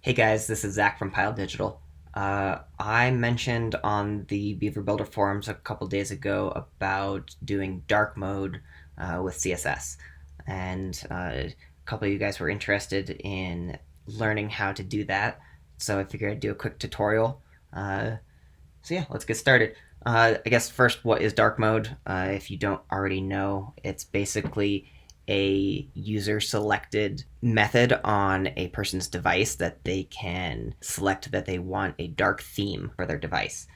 Hey guys, this is Zach from Pile Digital. I mentioned on the Beaver Builder forums a couple days ago about doing dark mode with CSS, and a couple of you guys were interested in learning how to do that. So I figured I'd do a quick tutorial. So yeah, let's get started. I guess first, what is dark mode? If you don't already know, it's basically a user selected method on a person's device that they can select that they want a dark theme for their device.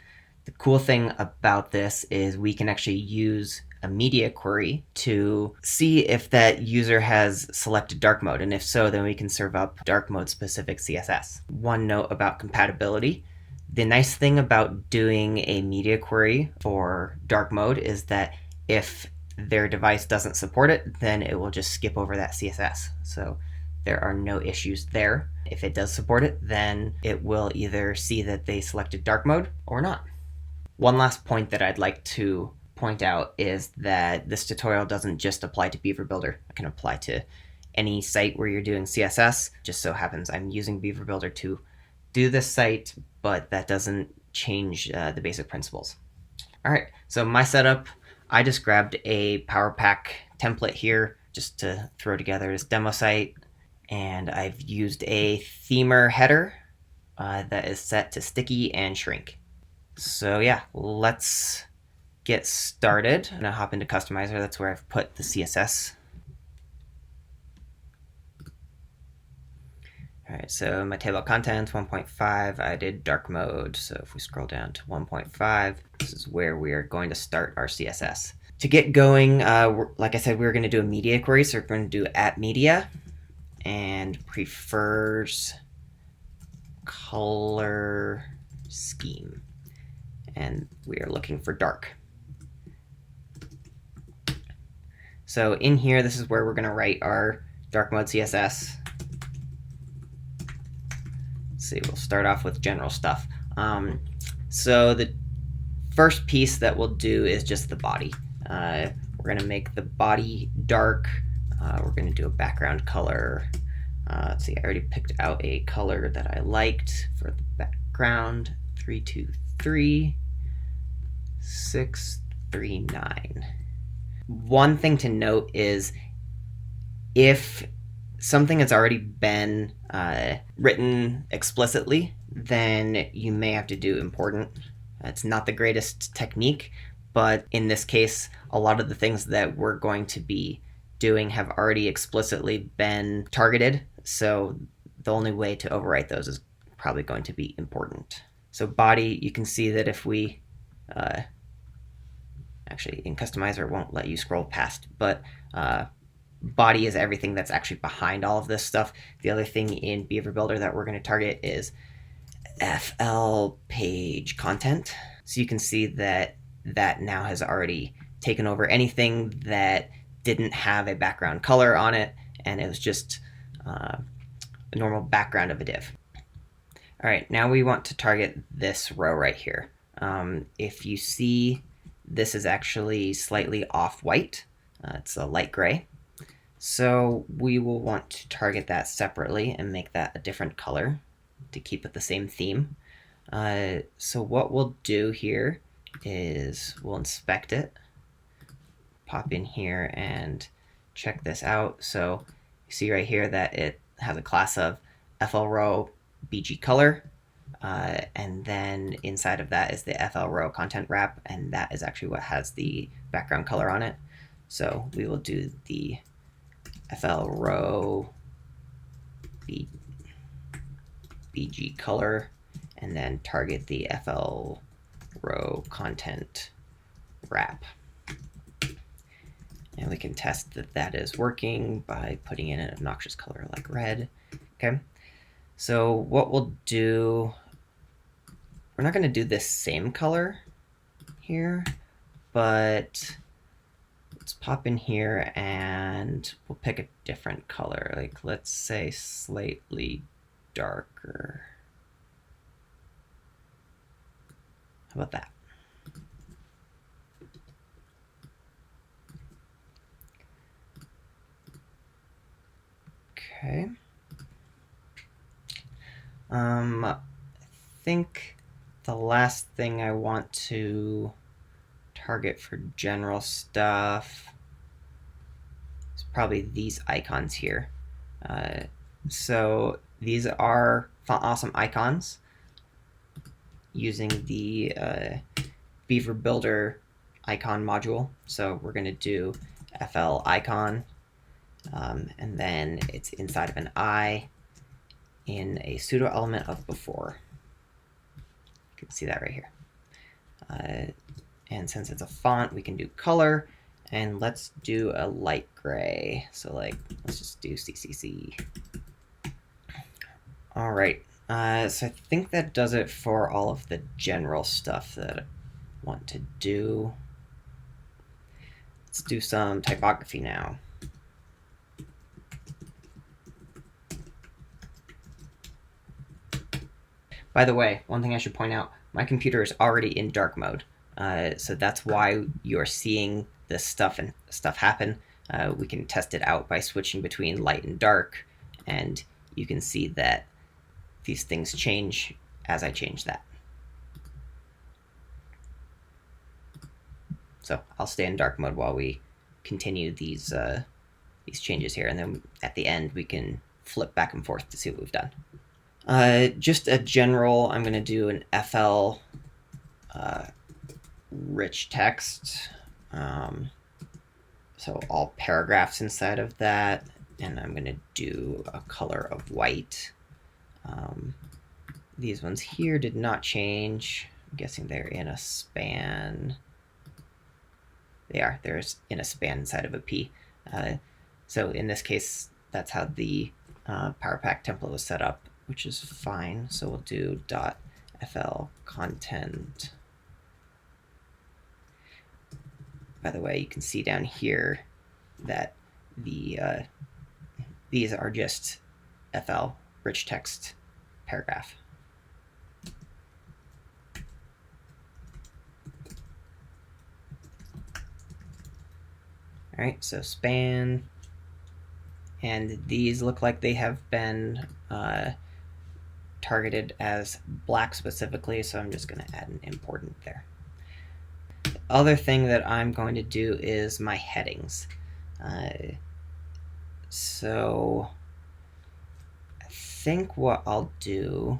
The cool thing about this is we can actually use a media query to see if that user has selected dark mode, and if so, then we can serve up dark mode specific CSS. One note about compatibility. The nice thing about doing a media query for dark mode is that if their device doesn't support it, then it will just skip over that CSS. So there are no issues there. If it does support it, then it will either see that they selected dark mode or not. One last point that I'd like to point out is that this tutorial doesn't just apply to Beaver Builder. It can apply to any site where you're doing CSS. Just so happens I'm using Beaver Builder to do this site, but that doesn't change the basic principles. All right, so my setup, I just grabbed a Power Pack template here just to throw together this demo site, and I've used a themer header that is set to sticky and shrink. So yeah, let's get started. I'm gonna hop into Customizer. That's where I've put the CSS. All right, so my table of contents 1.5, I did dark mode. So if we scroll down to 1.5, this is where we are going to start our CSS. To get going, like I said, we're going to do a media query. So we're going to do @media and prefers color scheme. And we are looking for dark. So in here, this is where we're going to write our dark mode CSS. See, we'll start off with general stuff. So the first piece that we'll do is just the body. We're going to make the body dark. We're going to do a background color. Let's see, I already picked out a color that I liked for the background. 323-639. One thing to note is if something has already been written explicitly, then you may have to do important. It's not the greatest technique, but in this case, a lot of the things that we're going to be doing have already explicitly been targeted, so the only way to overwrite those is probably going to be important. So body, you can see that if we, actually in Customizer it won't let you scroll past, but body is everything that's actually behind all of this stuff. The other thing in Beaver Builder that we're going to target is FL page content. So you can see that that now has already taken over anything that didn't have a background color on it, and it was just a normal background of a div. All right, now we want to target this row right here. If you see, this is actually slightly off-white. It's a light gray. So we will want to target that separately and make that a different color to keep it the same theme. So what we'll do here is we'll inspect it, pop in here and check this out. So you see right here that it has a class of FL row BG color, and then inside of that is the FL row content wrap, and that is actually what has the background color on it. So we will do the FL row BG color, and then target the FL row content wrap. And we can test that that is working by putting in an obnoxious color like red. Okay, so what we'll do, we're not going to do this same color here, but let's pop in here and we'll pick a different color. Like, let's say slightly darker. How about that? Okay. I think the last thing I want to target for general stuff is probably these icons here. So these are Font Awesome icons using the Beaver Builder icon module. So we're going to do FL icon, and then it's inside of an I in a pseudo element of before. You can see that right here. And since it's a font, we can do color, and let's do a light gray. So like, let's just do CCC. All right, so I think that does it for all of the general stuff that I want to do. Let's do some typography now. By the way, one thing I should point out, my computer is already in dark mode. So that's why you're seeing this stuff happen. We can test it out by switching between light and dark, and you can see that these things change as I change that. So I'll stay in dark mode while we continue these changes here, and then at the end we can flip back and forth to see what we've done. Just a general, I'm going to do an FL rich text. So all paragraphs inside of that, and I'm going to do a color of white. These ones here did not change. I'm guessing they're in a span. They are. They're in a span inside of a P. So in this case, that's how the PowerPack template was set up, which is fine. So we'll do .fl content. By the way, you can see down here that these are just FL rich text paragraph. All right, so span, and these look like they have been targeted as black specifically, so I'm just going to add an important there. The other thing that I'm going to do is my headings. So I think what I'll do,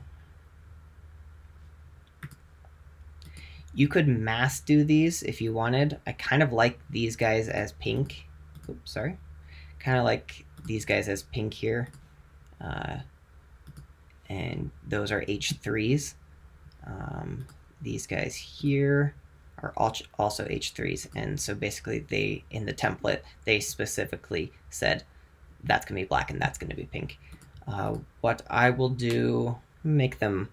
you could mass do these if you wanted. I kind of like these guys as pink. Oops, sorry. Kind of like these guys as pink here. And those are H3s. These guys here are also H3s. And so basically they, in the template, they specifically said that's going to be black and that's going to be pink. What I will do, make them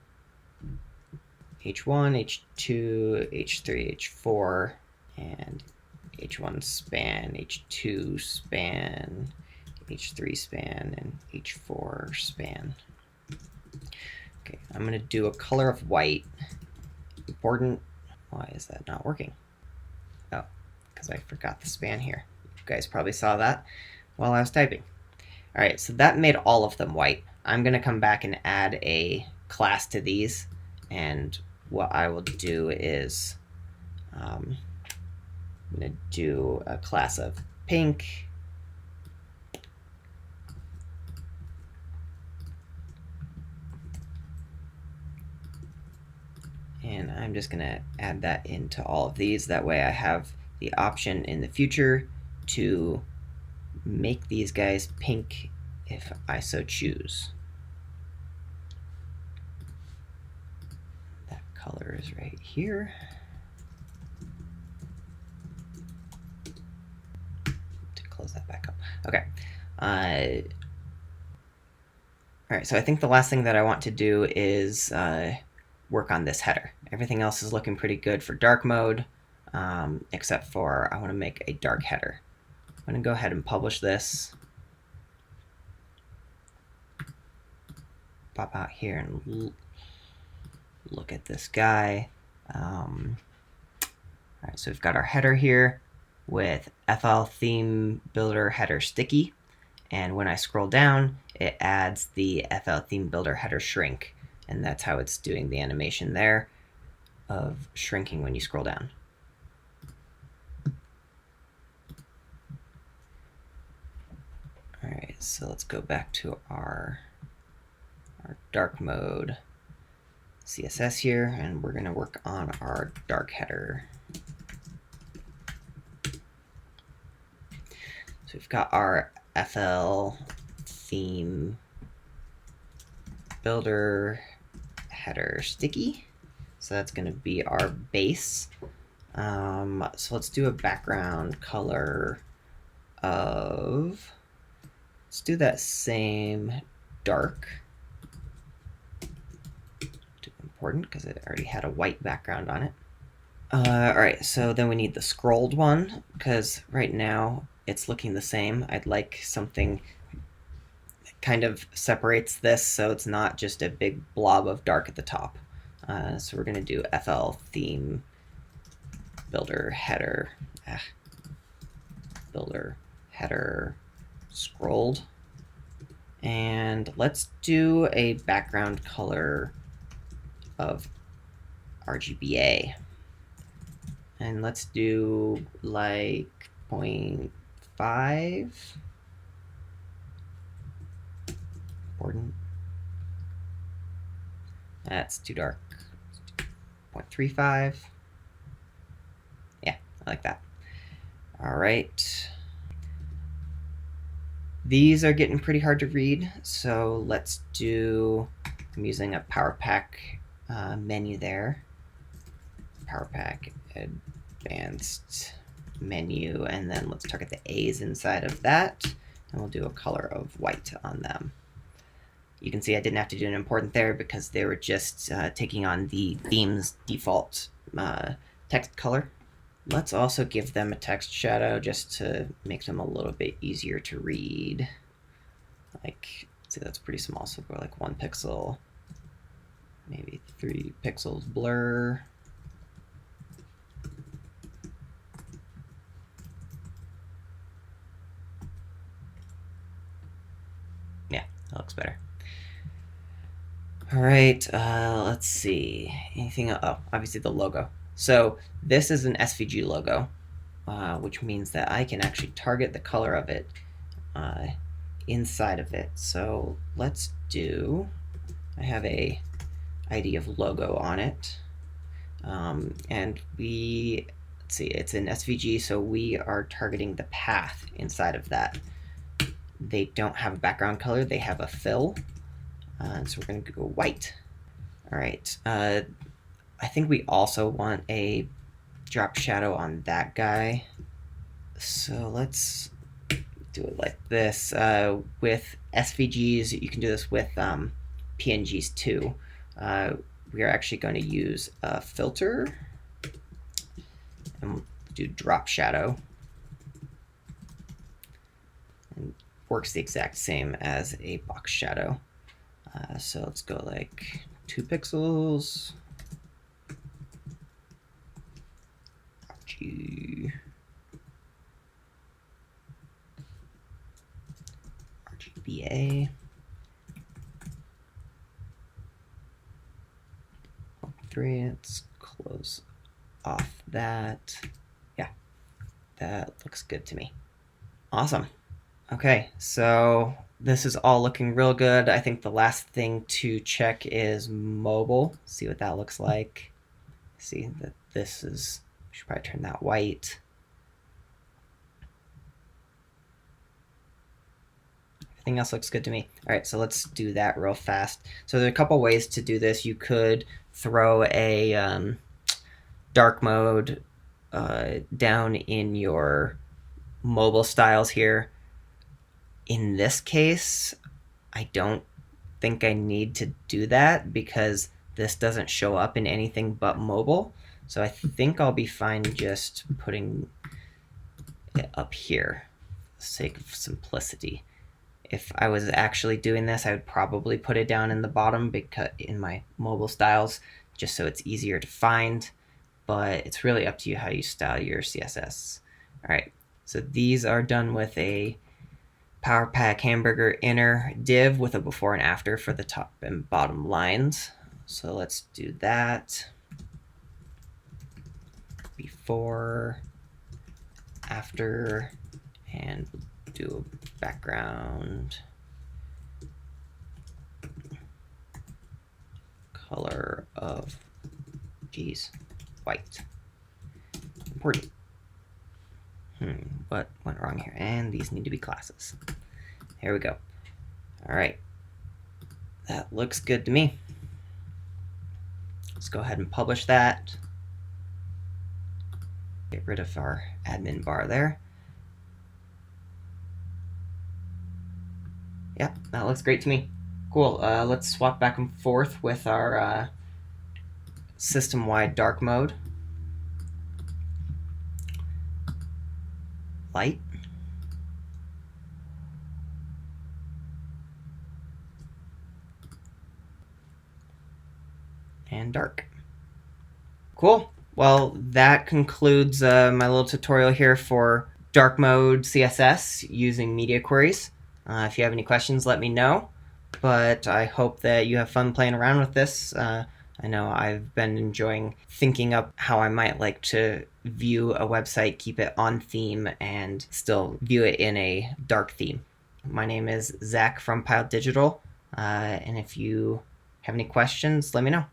H1, H2, H3, H4, and H1 span, H2 span, H3 span, and H4 span. Okay, I'm going to do a color of white. Important. Why is that not working? Oh, because I forgot the span here. You guys probably saw that while I was typing. All right, so that made all of them white. I'm going to come back and add a class to these, and what I will do is I'm going to do a class of pink. And I'm just going to add that into all of these. That way I have the option in the future to make these guys pink if I so choose. That color is right here. To close that back up. Okay. All right, so I think the last thing that I want to do is work on this header. Everything else is looking pretty good for dark mode, except for I want to make a dark header. I'm going to go ahead and publish this. Pop out here and look at this guy. All right, so we've got our header here with FL Theme Builder Header Sticky. And when I scroll down, it adds the FL Theme Builder Header Shrink. and that's how it's doing the animation there of shrinking when you scroll down. All right, so let's go back to our dark mode CSS here, and we're going to work on our dark header. So we've got our FL theme builder header sticky. So that's going to be our base. So let's do a background color of, let's do that same dark. Too important because it already had a white background on it. All right, so then we need the scrolled one because right now it's looking the same. I'd like something that kind of separates this so it's not just a big blob of dark at the top. So we're going to do FL theme builder header, builder header scrolled. And let's do a background color of RGBA. And let's do like 0.5. Important. That's too dark. 0.35. Yeah, I like that. All right. These are getting pretty hard to read, so let's do, I'm using a PowerPack menu there. PowerPack advanced menu, and then let's target the A's inside of that, and we'll do a color of white on them. You can see I didn't have to do an import there because they were just taking on the theme's default text color. Let's also give them a text shadow just to make them a little bit easier to read. Like, see, that's pretty small, so we're like 1 pixel, maybe 3 pixels blur. Yeah, that looks better. All right, let's see. Anything? Oh, obviously the logo. So this is an SVG logo, which means that I can actually target the color of it inside of it. So let's do, I have a ID of logo on it. And let's see, it's an SVG, so we are targeting the path inside of that. They don't have a background color, they have a fill. So we're going to go white. All right. I think we also want a drop shadow on that guy. So let's do it like this. With SVGs, you can do this with PNGs too. We are actually going to use a filter and we'll do drop shadow. And works the exact same as a box shadow. So let's go like 2 pixels. RGBA. 3. Let's close off that. Yeah, that looks good to me. Awesome. Okay, so this is all looking real good. I think the last thing to check is mobile. See what that looks like. See that this is, we should probably turn that white. Everything else looks good to me. All right, so let's do that real fast. So there are a couple ways to do this. You could throw a dark mode down in your mobile styles here. In this case, I don't think I need to do that because this doesn't show up in anything but mobile. So I think I'll be fine just putting it up here for the sake of simplicity. If I was actually doing this, I would probably put it down in the bottom because in my mobile styles, just so it's easier to find. But it's really up to you how you style your CSS. All right, so these are done with a Power Pack Hamburger inner div with a before and after for the top and bottom lines. So let's do that. Before, after, and do a background color of, white. Important. What went wrong here? And these need to be classes. Here we go. All right. That looks good to me. Let's go ahead and publish that. Get rid of our admin bar there. Yep, that looks great to me. Cool. Let's swap back and forth with our system-wide dark mode. Light. And dark. Cool. Well, that concludes my little tutorial here for dark mode CSS using media queries. If you have any questions, let me know. But I hope that you have fun playing around with this. I know I've been enjoying thinking up how I might like to view a website, keep it on theme, and still view it in a dark theme. My name is Zach from Pile Digital, and if you have any questions, let me know.